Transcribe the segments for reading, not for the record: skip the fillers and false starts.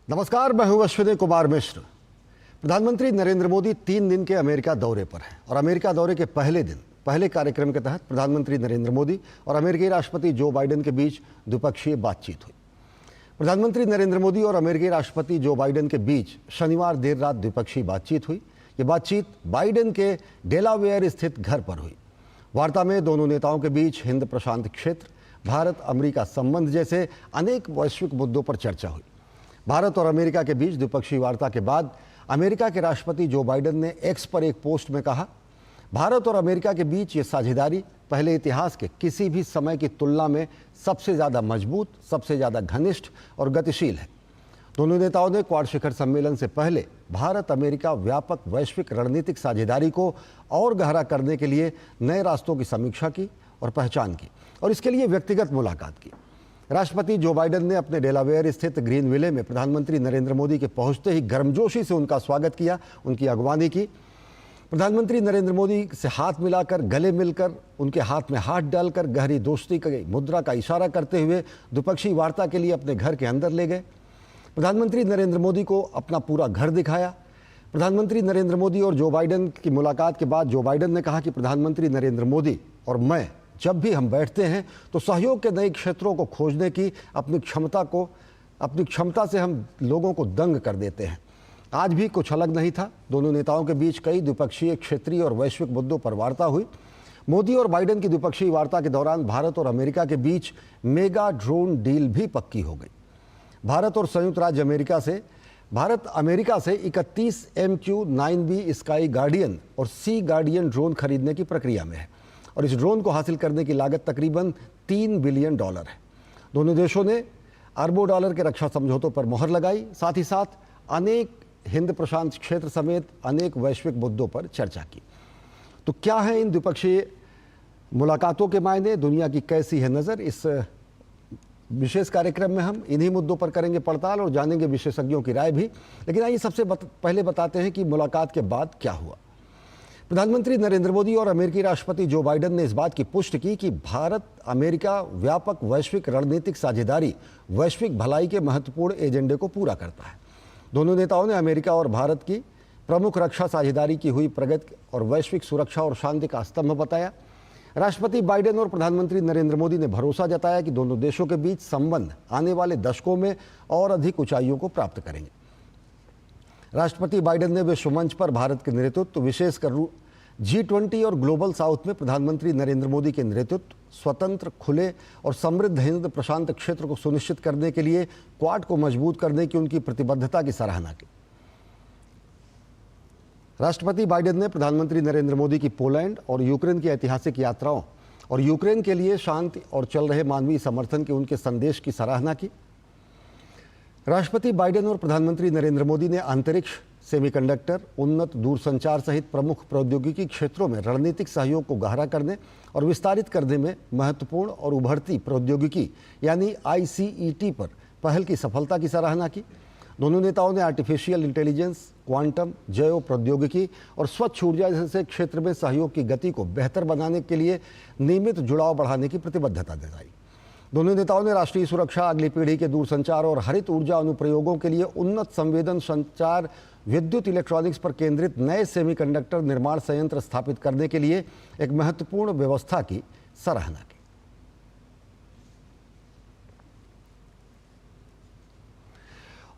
नमस्कार, मैं हूं अश्विनी कुमार मिश्र। प्रधानमंत्री नरेंद्र मोदी 3 दिन के अमेरिका दौरे पर हैं और अमेरिका दौरे के पहले दिन पहले कार्यक्रम के तहत प्रधानमंत्री नरेंद्र मोदी और अमेरिकी राष्ट्रपति जो बाइडेन के बीच द्विपक्षीय बातचीत हुई। प्रधानमंत्री नरेंद्र मोदी और अमेरिकी राष्ट्रपति जो बाइडेन के बीच शनिवार देर रात द्विपक्षीय बातचीत हुई। ये बातचीत बाइडेन के डेलावेयर स्थित घर पर हुई। वार्ता में दोनों नेताओं के बीच हिंद प्रशांत क्षेत्र, भारत अमेरिका संबंध जैसे अनेक वैश्विक मुद्दों पर चर्चा हुई। भारत और अमेरिका के बीच द्विपक्षीय वार्ता के बाद अमेरिका के राष्ट्रपति जो बाइडेन ने एक्स पर एक पोस्ट में कहा, भारत और अमेरिका के बीच ये साझेदारी पहले इतिहास के किसी भी समय की तुलना में सबसे ज़्यादा मजबूत, सबसे ज़्यादा घनिष्ठ और गतिशील है। दोनों नेताओं ने क्वाड शिखर सम्मेलन से पहले भारत अमेरिका व्यापक वैश्विक रणनीतिक साझेदारी को और गहरा करने के लिए नए रास्तों की समीक्षा की और पहचान की, और इसके लिए व्यक्तिगत मुलाकात की। राष्ट्रपति जो बाइडेन ने अपने डेलावेयर स्थित ग्रीनविले में प्रधानमंत्री नरेंद्र मोदी के पहुंचते ही गर्मजोशी से उनका स्वागत किया, उनकी अगवानी की। प्रधानमंत्री नरेंद्र मोदी से हाथ मिलाकर, गले मिलकर, उनके हाथ में हाथ डालकर गहरी दोस्ती की मुद्रा का इशारा करते हुए द्विपक्षीय वार्ता के लिए अपने घर के अंदर ले गए। प्रधानमंत्री नरेंद्र मोदी को अपना पूरा घर दिखाया। प्रधानमंत्री नरेंद्र मोदी और जो बाइडेन की मुलाकात के बाद जो बाइडेन ने कहा कि प्रधानमंत्री नरेंद्र मोदी और मैं जब भी हम बैठते हैं तो सहयोग के नए क्षेत्रों को खोजने की अपनी क्षमता से हम लोगों को दंग कर देते हैं। आज भी कुछ अलग नहीं था। दोनों नेताओं के बीच कई द्विपक्षीय, क्षेत्रीय और वैश्विक मुद्दों पर वार्ता हुई। मोदी और बाइडेन की द्विपक्षीय वार्ता के दौरान भारत और अमेरिका के बीच मेगा ड्रोन डील भी पक्की हो गई। भारत और संयुक्त राज्य अमेरिका से 31 MQ-9B स्काई गार्डियन और सी गार्डियन ड्रोन खरीदने की प्रक्रिया में है, और इस ड्रोन को हासिल करने की लागत तकरीबन $3 बिलियन है। दोनों देशों ने अरबों डॉलर के रक्षा समझौतों पर मोहर लगाई। साथ ही साथ अनेक हिंद प्रशांत क्षेत्र समेत अनेक वैश्विक मुद्दों पर चर्चा की। तो क्या है इन द्विपक्षीय मुलाकातों के मायने, दुनिया की कैसी है नज़र? इस विशेष कार्यक्रम में हम इन्हीं मुद्दों पर करेंगे पड़ताल और जानेंगे विशेषज्ञों की राय भी। लेकिन आइए सबसे पहले बताते हैं कि मुलाकात के बाद क्या हुआ। प्रधानमंत्री नरेंद्र मोदी और अमेरिकी राष्ट्रपति जो बाइडेन ने इस बात की पुष्टि की कि भारत अमेरिका व्यापक वैश्विक रणनीतिक साझेदारी वैश्विक भलाई के महत्वपूर्ण एजेंडे को पूरा करता है। दोनों नेताओं ने अमेरिका और भारत की प्रमुख रक्षा साझेदारी की हुई प्रगति और वैश्विक सुरक्षा और शांति का स्तंभ बताया। राष्ट्रपति बाइडेन और प्रधानमंत्री नरेंद्र मोदी ने भरोसा जताया कि दोनों देशों के बीच संबंध आने वाले दशकों में और अधिक ऊंचाइयों को प्राप्त करेंगे। राष्ट्रपति बाइडेन ने विश्व मंच पर भारत के नेतृत्व, विशेषकर G20 और ग्लोबल साउथ में प्रधानमंत्री नरेंद्र मोदी के नेतृत्व, स्वतंत्र, खुले और समृद्ध हिंद प्रशांत क्षेत्र को सुनिश्चित करने के लिए क्वाड को मजबूत करने की उनकी प्रतिबद्धता की सराहना की। राष्ट्रपति बाइडेन ने प्रधानमंत्री नरेंद्र मोदी की पोलैंड और यूक्रेन की ऐतिहासिक यात्राओं और यूक्रेन के लिए शांति और चल रहे मानवीय समर्थन के उनके संदेश की सराहना की। राष्ट्रपति बाइडेन और प्रधानमंत्री नरेंद्र मोदी ने अंतरिक्ष, सेमीकंडक्टर, उन्नत दूरसंचार सहित प्रमुख प्रौद्योगिकी क्षेत्रों में रणनीतिक सहयोग को गहरा करने और विस्तारित करने में महत्वपूर्ण और उभरती प्रौद्योगिकी यानी ICET पर पहल की सफलता की सराहना की। दोनों नेताओं ने आर्टिफिशियल इंटेलिजेंस, क्वांटम, जैव प्रौद्योगिकी और स्वच्छ ऊर्जा जैसे क्षेत्र में सहयोग की गति को बेहतर बनाने के लिए नियमित जुड़ाव बढ़ाने की प्रतिबद्धता दिखाई। दोनों नेताओं ने राष्ट्रीय सुरक्षा, अगली पीढ़ी के दूरसंचार और हरित ऊर्जा अनुप्रयोगों के लिए उन्नत संवेदन संचार, विद्युत इलेक्ट्रॉनिक्स पर केंद्रित नए सेमीकंडक्टर निर्माण संयंत्र स्थापित करने के लिए एक महत्वपूर्ण व्यवस्था की सराहना की।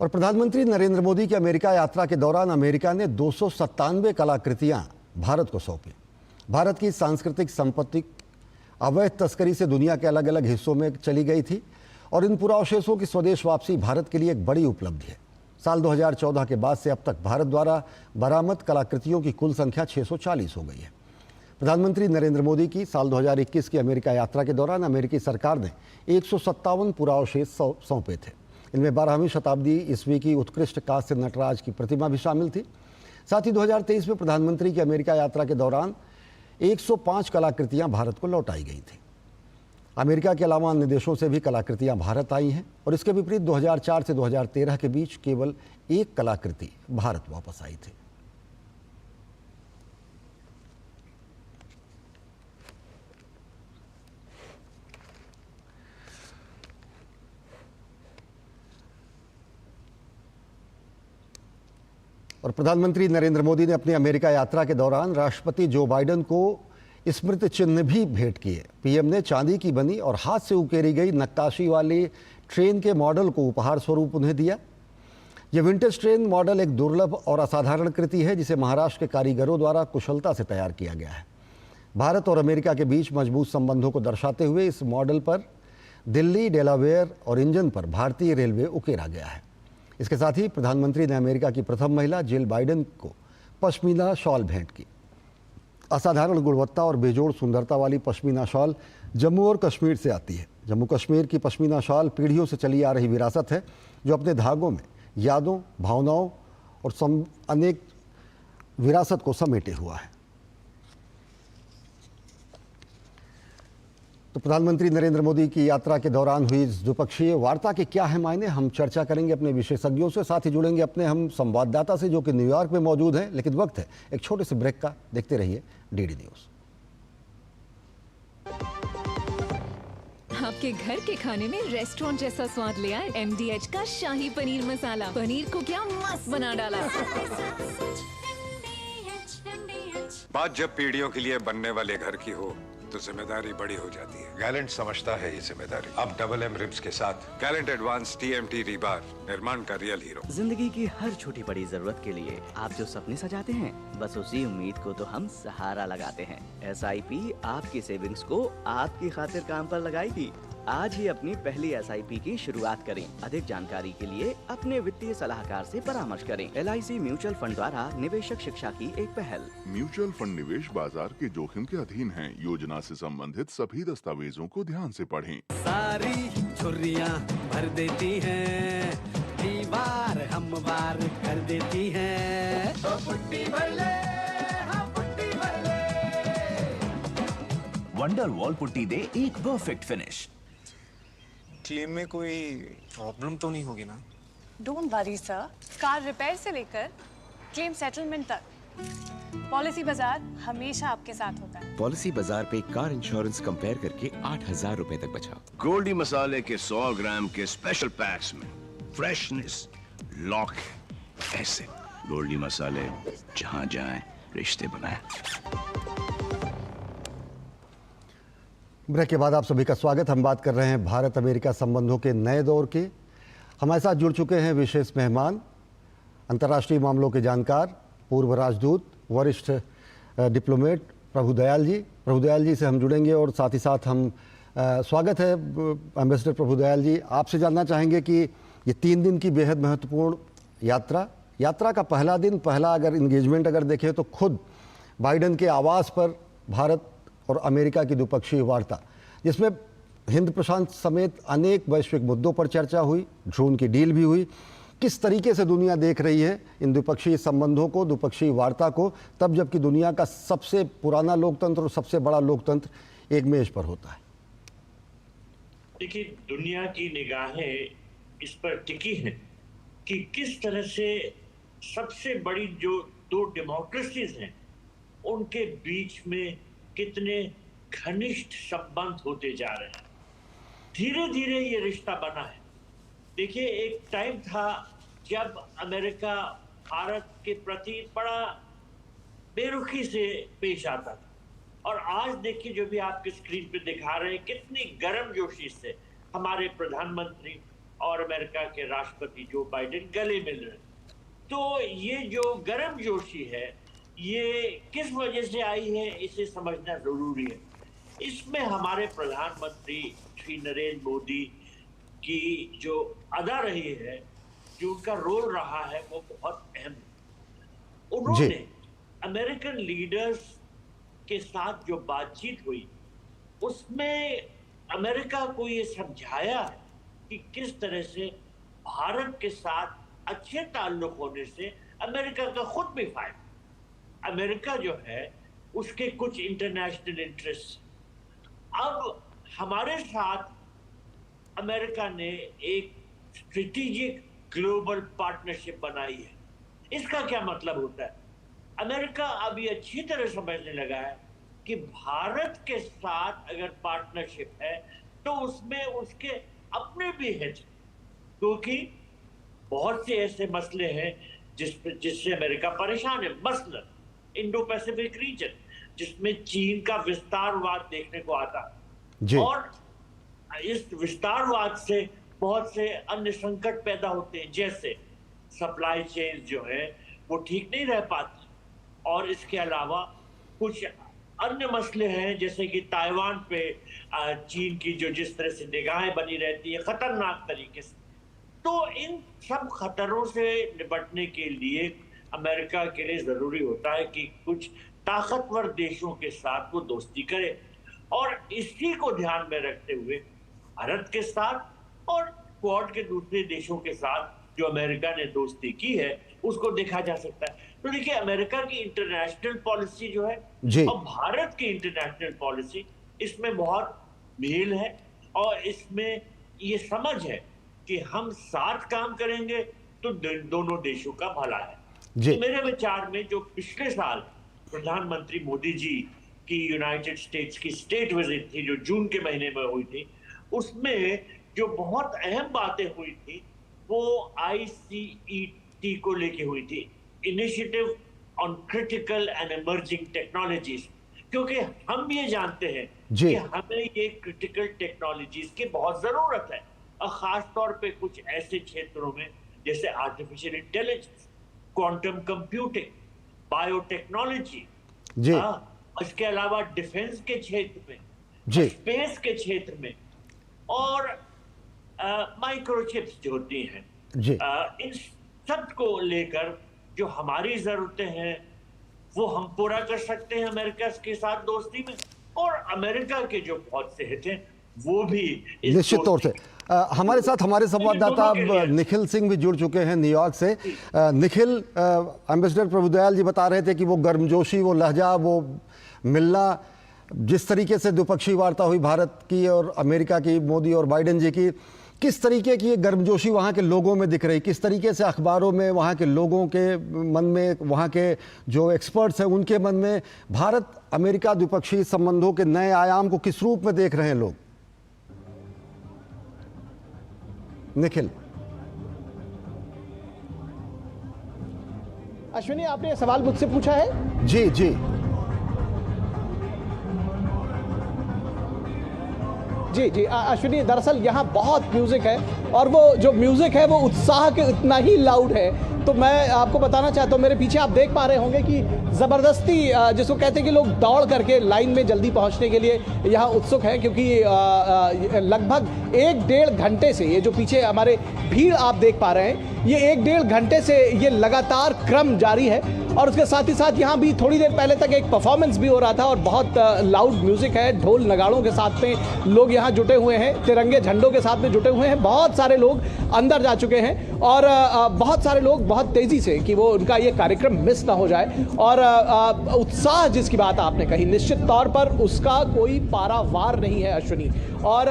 और प्रधानमंत्री नरेंद्र मोदी की अमेरिका यात्रा के दौरान अमेरिका ने 297 कलाकृतियां भारत को सौंपी। भारत की सांस्कृतिक संपत्ति अवैध तस्करी से दुनिया के अलग अलग हिस्सों में चली गई थी, और इन पुरावशेषों की स्वदेश वापसी भारत के लिए एक बड़ी उपलब्धि है। साल 2014 के बाद से अब तक भारत द्वारा बरामद कलाकृतियों की कुल संख्या 640 हो गई है। प्रधानमंत्री नरेंद्र मोदी की साल 2021 की अमेरिका यात्रा के दौरान अमेरिकी सरकार ने 157 पुरावशेष सौंपे थे। इनमें 12वीं शताब्दी ईस्वी की उत्कृष्ट कांस्य नटराज की प्रतिमा भी शामिल थी। साथ ही 2023 में प्रधानमंत्री की अमेरिका यात्रा के दौरान 105 कलाकृतियां भारत को लौटाई गई थी। अमेरिका के अलावा अन्य देशों से भी कलाकृतियां भारत आई हैं, और इसके विपरीत 2004 से 2013 के बीच केवल एक कलाकृति भारत वापस आई थी। और प्रधानमंत्री नरेंद्र मोदी ने अपनी अमेरिका यात्रा के दौरान राष्ट्रपति जो बाइडेन को स्मृति चिन्ह भी भेंट किए। पीएम ने चांदी की बनी और हाथ से उकेरी गई नक्काशी वाली ट्रेन के मॉडल को उपहार स्वरूप उन्हें दिया। यह विंटेज ट्रेन मॉडल एक दुर्लभ और असाधारण कृति है जिसे महाराष्ट्र के कारीगरों द्वारा कुशलता से तैयार किया गया है। भारत और अमेरिका के बीच मजबूत संबंधों को दर्शाते हुए इस मॉडल पर दिल्ली, डेलावेयर और इंजन पर भारतीय रेलवे उकेरा गया है। इसके साथ ही प्रधानमंत्री ने अमेरिका की प्रथम महिला जिल बाइडेन को पश्मीना शॉल भेंट की। असाधारण गुणवत्ता और बेजोड़ सुंदरता वाली पश्मीना शॉल जम्मू और कश्मीर से आती है। जम्मू कश्मीर की पश्मीना शॉल पीढ़ियों से चली आ रही विरासत है जो अपने धागों में यादों, भावनाओं और अनेक विरासत को समेटे हुआ है। तो प्रधानमंत्री नरेंद्र मोदी की यात्रा के दौरान हुई इस द्विपक्षीय वार्ता के क्या है मायने, हम चर्चा करेंगे अपने विशेषज्ञों से, साथ ही जुड़ेंगे अपने हम संवाददाता से जो कि न्यूयॉर्क में मौजूद हैं। लेकिन वक्त है एक छोटे से ब्रेक का। देखते रहिए डीडी न्यूज। आपके घर के खाने में रेस्टोरेंट जैसा स्वाद ले आए MDH का शाही पनीर मसाला। पनीर को क्या मस्त बना डाला। बात जब पीढ़ियों के लिए बनने वाले घर की हो तो जिम्मेदारी बड़ी हो जाती है। गैलेंट समझता है ये जिम्मेदारी। अब डबल एम रिब्स के साथ गैलेंट एडवांस TMT रीबार, निर्माण का रियल हीरो। जिंदगी की हर छोटी बड़ी जरूरत के लिए आप जो सपने सजाते हैं, बस उसी उम्मीद को तो हम सहारा लगाते हैं। SIP आपकी सेविंग्स को आपकी खातिर काम पर लगाएगी। आज ही अपनी पहली SIP की शुरुआत करें। अधिक जानकारी के लिए अपने वित्तीय सलाहकार से परामर्श करें। LIC म्यूचुअल फंड द्वारा निवेशक शिक्षा की एक पहल। म्यूचुअल फंड निवेश बाजार के जोखिम के अधीन हैं। योजना से संबंधित सभी दस्तावेजों को ध्यान से पढ़ें। सारी छुर्रियाँ भर देती हैं, दीवार हमवार कर देती हैं। तो पुट्टी भर ले, हाँ पुट्टी भर ले। वंडर वॉल पुट्टी दे एक परफेक्ट फिनिश। क्लेम में कोई प्रॉब्लम तो नहीं होगी ना? Don't worry sir, car repair से लेकर क्लेम सेटलमेंट तक पॉलिसी बाजार हमेशा आपके साथ होता है। पॉलिसी बाजार पे कार इंश्योरेंस कंपेयर करके 8,000 रुपए तक बचा। गोल्डी मसाले के 100 ग्राम के स्पेशल पैक्स में फ्रेशनेस लॉक है। ऐसे गोल्डी मसाले जहां जाएं रिश्ते बनाए। ब्रेक के बाद आप सभी का स्वागत। हम बात कर रहे हैं भारत अमेरिका संबंधों के नए दौर के। हमारे साथ जुड़ चुके हैं विशेष मेहमान, अंतर्राष्ट्रीय मामलों के जानकार, पूर्व राजदूत, वरिष्ठ डिप्लोमेट प्रभुदयाल जी। प्रभुदयाल जी से हम जुड़ेंगे और साथ ही साथ हम स्वागत है एम्बेसडर प्रभुदयाल जी। आपसे जानना चाहेंगे कि ये 3 दिन की बेहद महत्वपूर्ण यात्रा का पहला दिन, पहला अगर इंगेजमेंट अगर देखें तो खुद बाइडेन के आवास पर भारत और अमेरिका की द्विपक्षीय वार्ता, जिसमें हिंद प्रशांत समेत अनेक वैश्विक मुद्दों पर चर्चा हुई, ड्रोन की डील भी हुई। किस तरीके से दुनिया देख रही है इन द्विपक्षीय संबंधों को, द्विपक्षीय वार्ता को, तब जबकि दुनिया का सबसे पुराना लोकतंत्र और सबसे बड़ा लोकतंत्र एक मेज पर होता है? देखिए, दुनिया की निगाहें इस पर टिकी हैं कि किस तरह से सबसे बड़ी जो 2 डेमोक्रेसीज हैं उनके बीच में कितने घनिष्ठ संबंध होते जा रहे हैं। धीरे धीरे ये रिश्ता बना है। देखिए, एक टाइम था जब अमेरिका भारत के प्रति बड़ा बेरुखी से पेश आता था, और आज देखिए जो भी आपके स्क्रीन पे दिखा रहे हैं कितनी गर्मजोशी से हमारे प्रधानमंत्री और अमेरिका के राष्ट्रपति जो बाइडेन गले मिल रहे हैं। तो ये जो गर्मजोशी है ये किस वजह से आई है, इसे समझना जरूरी है। इसमें हमारे प्रधानमंत्री श्री नरेंद्र मोदी की जो अदा रही है, जो उनका रोल रहा है, वो बहुत अहम है। उन्होंने अमेरिकन लीडर्स के साथ जो बातचीत हुई उसमें अमेरिका को ये समझाया है कि किस तरह से भारत के साथ अच्छे ताल्लुक होने से अमेरिका का खुद भी फायदा। अमेरिका जो है उसके कुछ इंटरनेशनल इंटरेस्ट, अब हमारे साथ अमेरिका ने एक स्ट्रेटेजिक ग्लोबल पार्टनरशिप बनाई है। इसका क्या मतलब होता है? अमेरिका अब ये अच्छी तरह समझने लगा है कि भारत के साथ अगर पार्टनरशिप है तो उसमें उसके अपने भी हित, क्योंकि बहुत से ऐसे मसले हैं जिससे अमेरिका परेशान है। मसलन इंडो पैसिफिक रीजन, जिसमें चीन का विस्तारवाद देखने को आता है, और इस विस्तारवाद से बहुत से अन्य संकट पैदा होते हैं, जैसे सप्लाई चेन जो है वो ठीक नहीं रह पाती, और इसके अलावा कुछ अन्य मसले हैं, जैसे कि ताइवान पे चीन की जो जिस तरह से निगाहें बनी रहती है खतरनाक तरीके से। तो इन सब खतरों से निपटने के लिए अमेरिका के लिए जरूरी होता है कि कुछ ताकतवर देशों के साथ वो दोस्ती करे, और इसी को ध्यान में रखते हुए भारत के साथ और क्वाड के दूसरे देशों के साथ जो अमेरिका ने दोस्ती की है उसको देखा जा सकता है। तो देखिए, अमेरिका की इंटरनेशनल पॉलिसी जो है और भारत की इंटरनेशनल पॉलिसी, इसमें बहुत मेल है, और इसमें ये समझ है कि हम साथ काम करेंगे तो दोनों देशों का भला है। तो मेरे विचार में जो पिछले साल प्रधानमंत्री मोदी जी की यूनाइटेड स्टेट्स की स्टेट विजिट थी, जो जून के महीने में हुई थी, उसमें जो बहुत अहम बातें हुई थी वो ICET को लेके हुई थी, initiative on critical and emerging technologies, क्योंकि हम ये जानते हैं कि हमें ये क्रिटिकल टेक्नोलॉजीज की बहुत जरूरत है, और खास तौर पे कुछ ऐसे क्षेत्रों में जैसे artificial intelligence, quantum computing, biotechnology, इसके अलावा डिफेंस के क्षेत्र में, स्पेस के क्षेत्र में, और माइक्रोचिप्स जो होती हैं, इन सब को लेकर जो हमारी जरूरतें हैं वो हम पूरा कर सकते हैं अमेरिका के साथ दोस्ती में, और अमेरिका के जो बहुत से हित हैं वो भी निश्चित तौर से। हमारे साथ हमारे संवाददाता निखिल सिंह भी जुड़ चुके हैं न्यूयॉर्क से। निखिल, एम्बेसडर प्रभुदयाल जी बता रहे थे कि वो गर्मजोशी, वो लहजा, वो मिलना, जिस तरीके से द्विपक्षीय वार्ता हुई भारत की और अमेरिका की, मोदी और बाइडेन जी की, किस तरीके की ये गर्मजोशी वहाँ के लोगों में दिख रही, किस तरीके से अखबारों में वहाँ के लोगों के मन में, वहाँ के जो एक्सपर्ट्स हैं उनके मन में भारत अमेरिका द्विपक्षीय संबंधों के नए आयाम को किस रूप में देख रहे हैं लोग? निखिल। अश्विनी, आपने ये सवाल मुझसे पूछा है? जी जी जी जी अश्विनी, दरअसल यहाँ बहुत म्यूजिक है, और वो जो म्यूजिक है वो उत्साह के इतना ही लाउड है। तो मैं आपको बताना चाहता हूँ, मेरे पीछे आप देख पा रहे होंगे कि ज़बरदस्ती, जिसको कहते हैं कि लोग दौड़ करके लाइन में जल्दी पहुँचने के लिए यहाँ उत्सुक हैं, क्योंकि लगभग 1-1.5 घंटे से, ये जो पीछे हमारे भीड़ आप देख पा रहे हैं, ये 1-1.5 घंटे से ये लगातार क्रम जारी है। और उसके साथ ही साथ यहाँ भी थोड़ी देर पहले तक एक परफॉर्मेंस भी हो रहा था, और बहुत लाउड म्यूजिक है, ढोल नगाड़ों के साथ में लोग यहाँ जुटे हुए हैं, तिरंगे झंडों के साथ में जुटे हुए हैं। बहुत सारे लोग अंदर जा चुके हैं, और बहुत सारे लोग बहुत तेजी से कि वो उनका ये कार्यक्रम मिस ना हो जाए। और उत्साह जिसकी बात आपने कही, निश्चित तौर पर उसका कोई पारावार नहीं है अश्विनी। और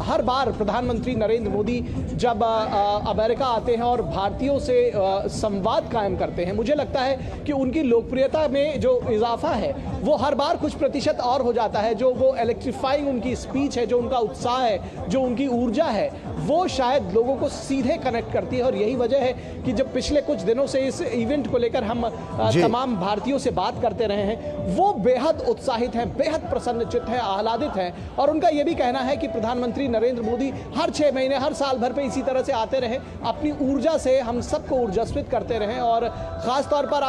हर बार प्रधानमंत्री नरेंद्र मोदी जब अमेरिका आते हैं और भारतीयों से संवाद कायम करते हैं, मुझे लगता है कि उनकी लोकप्रियता में जो इजाफा है वो हर बार कुछ प्रतिशत और हो जाता है। जो वो इलेक्ट्रीफाइंग उनकी स्पीच है, जो उनका उत्साह है, जो उनकी ऊर्जा है, वो शायद लोगों को सीधे कनेक्ट करती है। और यही वजह है कि जब पिछले कुछ दिनों से इस इवेंट को लेकर हम तमाम भारतीयों से बात करते रहे हैं, वो बेहद उत्साहित हैं, बेहद प्रसन्नचित्त हैं, आह्लादित हैं। और उनका ये भी कहना है कि प्रधानमंत्री नरेंद्र मोदी हर 6 महीने, हर साल भर पे इसी तरह से आते रहे, अपनी ऊर्जा से हम सबको ऊर्जास्वित करते रहें। और ख़ास तौर पर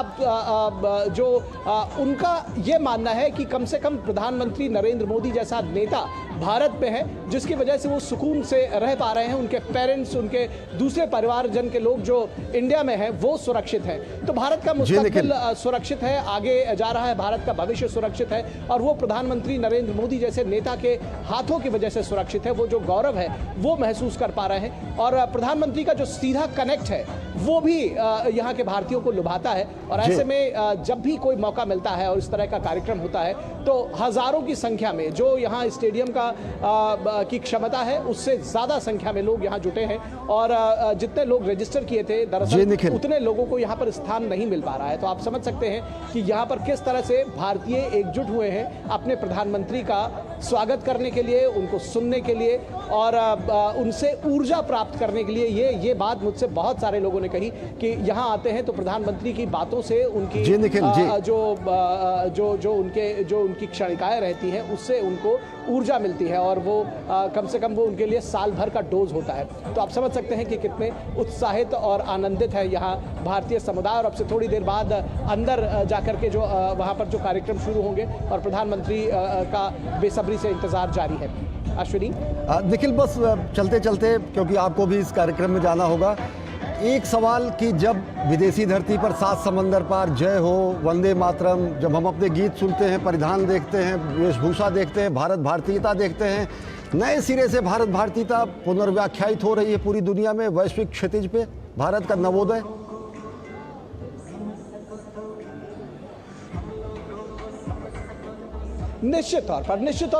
उनका ये मानना है कि कम से कम प्रधानमंत्री नरेंद्र मोदी जैसा नेता भारत में है, जिसकी वजह से वो सुकून से रह पा रहे हैं, उनके पेरेंट्स, उनके दूसरे परिवारजन के लोग जो इंडिया में हैं वो सुरक्षित हैं। तो भारत का मुस्तकबिल सुरक्षित है, आगे जा रहा है, भारत का भविष्य सुरक्षित है, और वो प्रधानमंत्री नरेंद्र मोदी जैसे नेता के हाथों की वजह से सुरक्षित है। वो जो गौरव है वो महसूस कर पा रहे हैं, और प्रधानमंत्री का जो सीधा कनेक्ट है वो भी यहाँ के भारतीयों को लुभाता है। और ऐसे में जब भी कोई मौका मिलता है और इस तरह का कार्यक्रम होता है, तो हजारों की संख्या में, जो यहाँ स्टेडियम की क्षमता है उससे ज्यादा संख्या में लोग यहाँ जुटे हैं। और जितने लोग रजिस्टर किए थे, दरअसल उतने लोगों को यहाँ पर स्थान नहीं मिल पा रहा है। तो आप समझ सकते हैं कि यहाँ पर किस तरह से भारतीय एकजुट हुए हैं अपने प्रधानमंत्री का स्वागत करने के लिए, उनको सुनने के लिए और उनसे ऊर्जा प्राप्त करने के लिए। ये बात मुझसे बहुत सारे लोगों ने कही कि यहाँ आते हैं तो प्रधानमंत्री की बातों से उनकी जो उनकी क्षणिकाएं रहती हैं उससे उनको ऊर्जा मिलती है और वो कम से कम वो उनके लिए साल भर का डोज होता है। तो आप समझ सकते हैं कि कितने उत्साहित और आनंदित है यहाँ भारतीय समुदाय। और अब से थोड़ी देर बाद अंदर जाकर के जो वहाँ पर जो कार्यक्रम शुरू होंगे और प्रधानमंत्री का बेसब्री से इंतजार जारी है। अश्विनी। निखिल, बस चलते चलते क्योंकि आपको भी इस कार्यक्रम में जाना होगा, एक सवाल कि जब विदेशी धरती पर 7 समंदर पार जय हो, वंदे मातरम, जब हम अपने गीत सुनते हैं, परिधान देखते हैं, वेशभूषा देखते हैं, भारत भारतीयता देखते हैं, नए सिरे से भारत भारतीयता पुनर्व्याख्यायित हो रही है पूरी दुनिया में, वैश्विक क्षितिज पे भारत का नवोदय। निश्चित तौर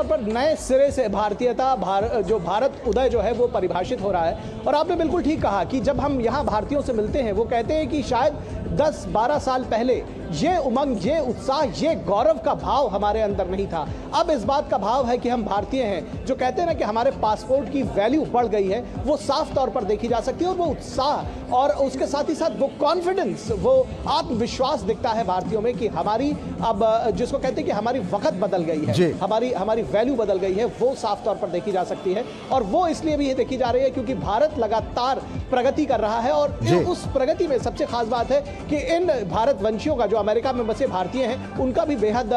पर नए सिरे से भारतीयता जो भारत उदय जो है वो परिभाषित हो रहा है। और आपने बिल्कुल ठीक कहा कि जब हम यहाँ भारतीयों से मिलते हैं वो कहते हैं कि शायद 10-12 साल पहले ये उमंग, ये उत्साह, ये गौरव का भाव हमारे अंदर नहीं था। अब इस बात का भाव है कि हम भारतीय हैं। जो कहते हैं ना कि हमारे पासपोर्ट की वैल्यू बढ़ गई है, वो साफ तौर पर देखी जा सकती है। और वो उत्साह और उसके साथ ही साथ वो कॉन्फिडेंस, वो आत्मविश्वास दिखता है भारतीयों में कि हमारी अब जिसको कहते हैं कि हमारी वक्त बदल गई है, हमारी वैल्यू बदल गई है, वो साफ तौर पर देखी जा सकती है। और वो इसलिए भी ये देखी जा रही है क्योंकि भारत लगातार प्रगति कर रहा है। और उस प्रगति में सबसे खास बात है कि इन भारतवंशियों का, जो अमेरिका में बसे भारतीय हैं, उनका भी बेहद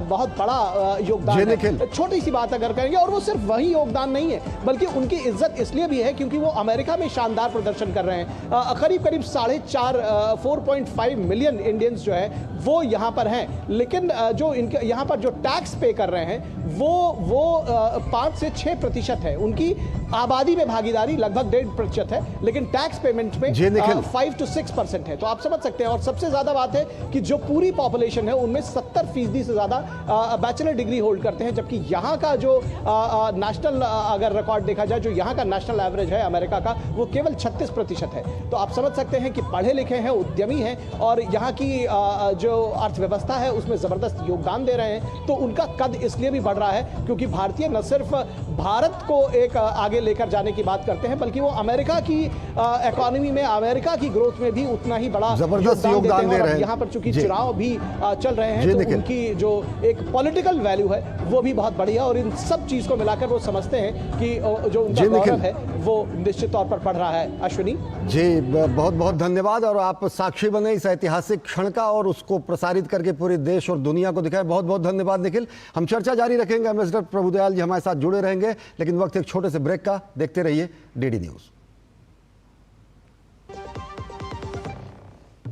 बहुत बड़ा योगदान है। छोटी सी बात अगर करेंगे, और वो सिर्फ वही योगदान नहीं है बल्कि उनकी इज्जत इसलिए भी है क्योंकि वो अमेरिका में शानदार प्रदर्शन कर रहे हैं। करीब 4.5 मिलियन इंडियंस जो है वो यहाँ पर हैं। लेकिन जो इनके यहाँ पर जो टैक्स पे कर रहे हैं वो 5 से 6% है। उनकी आबादी में भागीदारी लगभग 1.5% है, लेकिन टैक्स पेमेंट में 5 to 6% है। तो आप समझ सकते हैं। और सबसे ज्यादा बात है कि जो पूरी पॉपुलेशन है उनमें 70% से ज्यादा बैचलर डिग्री होल्ड करते हैं, जबकि यहाँ का जो नेशनल अगर रिकॉर्ड देखा जाए, जो यहाँ का नेशनल एवरेज है अमेरिका का, वो केवल 36% है। तो आप समझ सकते हैं कि पढ़े लिखे हैं, उद्यमी हैं और यहाँ की जो अर्थव्यवस्था है उसमें जबरदस्त योगदान दे रहे हैं। तो उनका कद इसलिए भी बढ़ रहा है क्योंकि भारतीय न सिर्फ भारत को एक आगे लेकर जाने की बात करते हैं, बल्कि वो अमेरिका की इकोनॉमी में, अमेरिका की ग्रोथ में भी उतना ही बड़ा जबरदस्त योगदान दे रहे हैं। यहाँ पर चूंकि चुनाव भी चल रहे हैं तो उनकी जो एक पॉलिटिकल वैल्यू है वो भी बहुत बढ़िया। और इन सब चीज को मिलाकर वो समझते हैं कि जो उनका गौरव है वो निश्चित तौर पर बढ़ रहा है। अश्विनी जी, बहुत बहुत धन्यवाद। और आप साक्षी बने इस ऐतिहासिक क्षण का और उसको प्रसारित करके पूरे देश और दुनिया को दिखाए। बहुत बहुत धन्यवाद निखिल। हम चर्चा जारी रखेंगे, एम्बेसडर प्रभुदयाल जी हमारे साथ जुड़े रहेंगे, लेकिन वक्त एक छोटे से ब्रेक का। देखते रहिए डीडी न्यूज।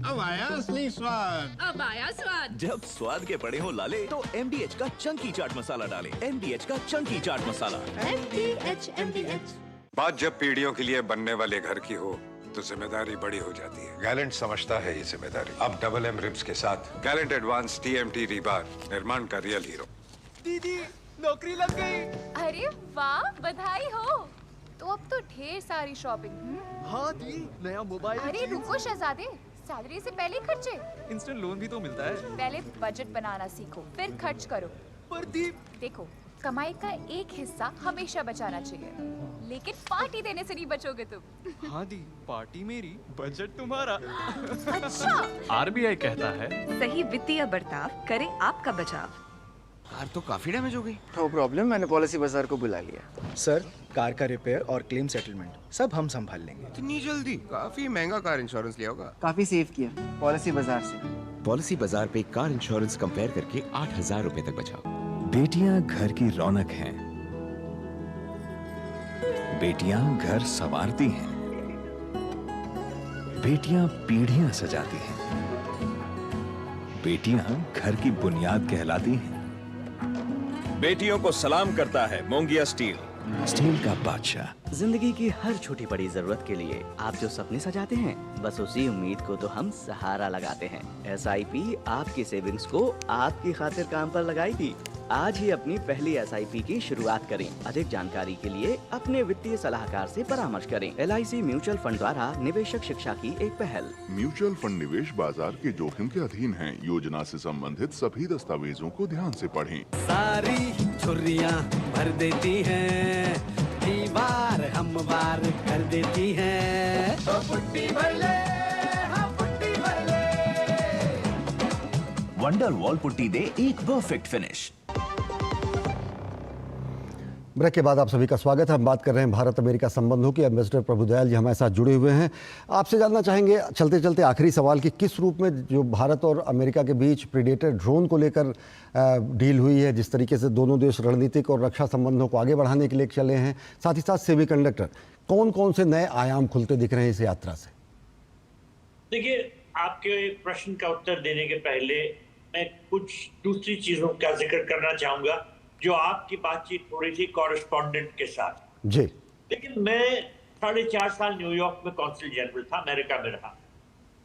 अब आया असली स्वाद। अब आया स्वाद। जब स्वाद के पड़े हो लाले तो MDH का चंकी चाट मसाला डालें। MDH का चंकी चाट मसाला। MDH। बात जब पीढ़ियों के लिए बनने वाले घर की हो तो जिम्मेदारी बड़ी हो जाती है। गैलेंट समझता है ये जिम्मेदारी। अब डबल M रिब्स के साथ गैलेंट एडवांस TMT रीबार, निर्माण का रियल हीरो। दीदी नौकरी लग गई। अरे वाह, बधाई हो। तो अब तो ढेर सारी शॉपिंग। हाँ दी, नया मोबाइल। अरे रुको शहजादे, सैलरी से पहले खर्चे। इंस्टेंट लोन भी तो मिलता है। पहले बजट बनाना सीखो, फिर खर्च करो। पर दी, देखो, कमाई का एक हिस्सा हमेशा बचाना चाहिए, लेकिन पार्टी देने से नहीं बचोगे तुम। हाँ दी, पार्टी मेरी, बजट तुम्हारा। अच्छा। RBI कहता है सही वित्तीय बर्ताव करे आपका बचाव। कार तो काफी डैमेज हो गई। नो प्रॉब्लम, मैंने पॉलिसी बाजार को बुला लिया। सर, कार का रिपेयर और क्लेम सेटलमेंट सब हम संभाल लेंगे। इतनी जल्दी? काफी महंगा कार इंश्योरेंस लिया होगा। काफी सेव किया पॉलिसी बाजार से। पॉलिसी बाजार पे कार इंश्योरेंस कंपेयर करके 8,000 रुपए तक बचाओ। बेटियां घर की रौनक हैं। बेटियां घर संवारती हैं। बेटियां पीढ़ियां सजाती हैं। बेटियां घर की बुनियाद कहलाती हैं। बेटियों को सलाम करता है मोंगिया स्टील, स्टील का बादशाह। जिंदगी की हर छोटी बड़ी जरूरत के लिए आप जो सपने सजाते हैं, बस उसी उम्मीद को तो हम सहारा लगाते हैं। SIP आपकी सेविंग्स को आपकी खातिर काम पर लगाएगी। आज ही अपनी पहली SIP की शुरुआत करें। अधिक जानकारी के लिए अपने वित्तीय सलाहकार से परामर्श करें। LIC म्यूचुअल फंड द्वारा निवेशक शिक्षा की एक पहल। म्यूचुअल फंड निवेश बाजार के जोखिम के अधीन है। योजना से संबंधित सभी दस्तावेजों को ध्यान से पढ़ें। सारी झुर्रियाँ भर देती हैं, दीवार हम वार कर देती हैं। तो पुट्टी भर ले, हाँ पुट्टी भर ले। वंडर वॉल पुट्टी दे एक परफेक्ट फिनिश। ब्रेक के बाद आप सभी का स्वागत है। हम बात कर रहे हैं भारत अमेरिका संबंधों की। एम्बेसडर प्रभुदयाल जी हमारे साथ जुड़े हुए हैं। आपसे जानना चाहेंगे चलते चलते आखिरी सवाल कि किस रूप में जो भारत और अमेरिका के बीच प्रीडेटर ड्रोन को लेकर डील हुई है, जिस तरीके से दोनों देश रणनीतिक और रक्षा संबंधों को आगे बढ़ाने के लिए चले हैं, साथ ही साथ सेमीकंडक्टर, कौन कौन से नए आयाम खुलते दिख रहे हैं इस यात्रा से? देखिए, आपके प्रश्न का उत्तर देने के पहले मैं कुछ दूसरी चीजों का जिक्र करना चाहूंगा जो आपकी बातचीत हो रही थी कॉरेस्पॉन्डेंट के साथ जी। लेकिन मैं 4.5 साल न्यूयॉर्क में कौंसिल जनरल था, अमेरिका में रहा।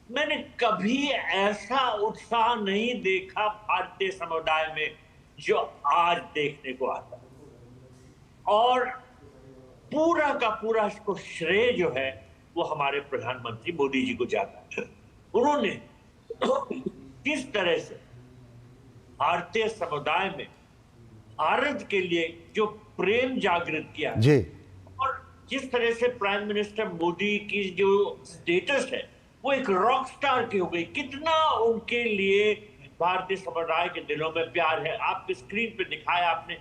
मैंने कभी ऐसा उत्साह नहीं देखा भारतीय समुदाय में जो आज देखने को आता। और पूरा का पूरा इसको श्रेय जो है वो हमारे प्रधानमंत्री मोदी जी को जाता है। उन्होंने किस तरह से भारतीय समुदाय में भारत के लिए जो प्रेम जागृत किया जी। और जिस तरह से प्राइम मिनिस्टर मोदी की जो स्टेटस है वो एक रॉक स्टार की हो गई। कितना उनके लिए भारतीय समुदाय के दिलों में प्यार है। आपके स्क्रीन पे दिखाया आपने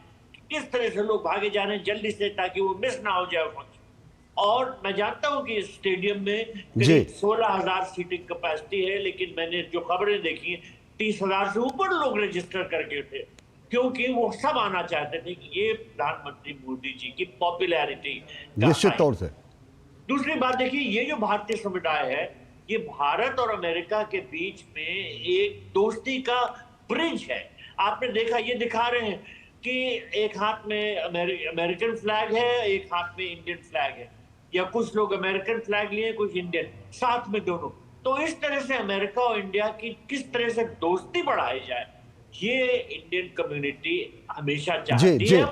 किस तरह से लोग भागे जा रहे हैं जल्दी से ताकि वो मिस ना हो जाए फंक्शन। और मैं जानता हूं कि इस स्टेडियम में करीब 16,000 सीटिंग कैपेसिटी है, लेकिन मैंने जो खबरें देखी 30,000 से ऊपर लोग रजिस्टर करके थे, क्योंकि वो सब आना चाहते थे कि ये प्रधानमंत्री मोदी जी की पॉपुलैरिटी निश्चित तौर से। दूसरी बात देखिए, ये जो भारतीय समुदाय है ये भारत और अमेरिका के बीच में एक दोस्ती का ब्रिज है। आपने देखा, ये दिखा रहे हैं कि एक हाथ में अमेरिकन फ्लैग है, एक हाथ में इंडियन फ्लैग है, या कुछ लोग अमेरिकन फ्लैग लिए, कुछ इंडियन, साथ में दोनों। तो इस तरह से अमेरिका और इंडिया की किस तरह से दोस्ती बढ़ाई जाए, ये इंडियन कम्युनिटी हमेशा चाहती है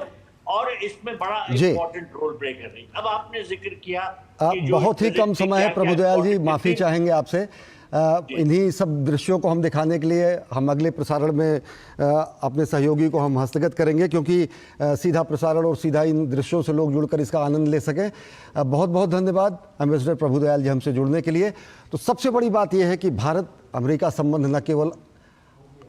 और इसमें बड़ा इम्पोर्टेंट रोल प्ले कर रही है। अब आपने जिक्र किया बहुत ही कम समय है प्रभुदयाल जी, माफी चाहेंगे आपसे। इन्हीं सब दृश्यों को हम दिखाने के लिए हम अगले प्रसारण में अपने सहयोगी को हम हस्तगत करेंगे, क्योंकि सीधा प्रसारण और सीधा इन दृश्यों से लोग जुड़कर इसका आनंद ले सकें। बहुत बहुत धन्यवाद एम्बेसडर प्रभुदयाल जी हमसे जुड़ने के लिए। तो सबसे बड़ी बात यह है कि भारत अमेरिका संबंध न केवल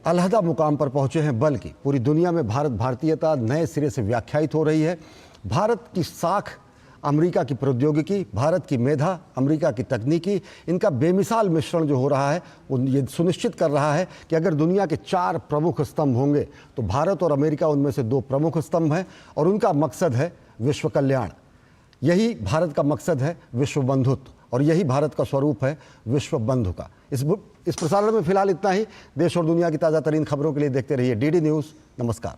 अलहदा मुकाम पर पहुंचे हैं, बल्कि पूरी दुनिया में भारत भारतीयता नए सिरे से व्याख्यायित हो रही है। भारत की साख अमेरिका की प्रौद्योगिकी, भारत की मेधा, अमेरिका की तकनीकी, इनका बेमिसाल मिश्रण जो हो रहा है वो ये सुनिश्चित कर रहा है कि अगर दुनिया के 4 प्रमुख स्तंभ होंगे तो भारत और अमेरिका उनमें से 2 प्रमुख स्तंभ हैं, और उनका मकसद है विश्व कल्याण। यही भारत का मकसद है विश्व बंधुत्व, और यही भारत का स्वरूप है विश्व बंधु का। इस प्रसारण में फिलहाल इतना ही। देश और दुनिया की ताज़ा तरीन खबरों के लिए देखते रहिए DD न्यूज़। नमस्कार।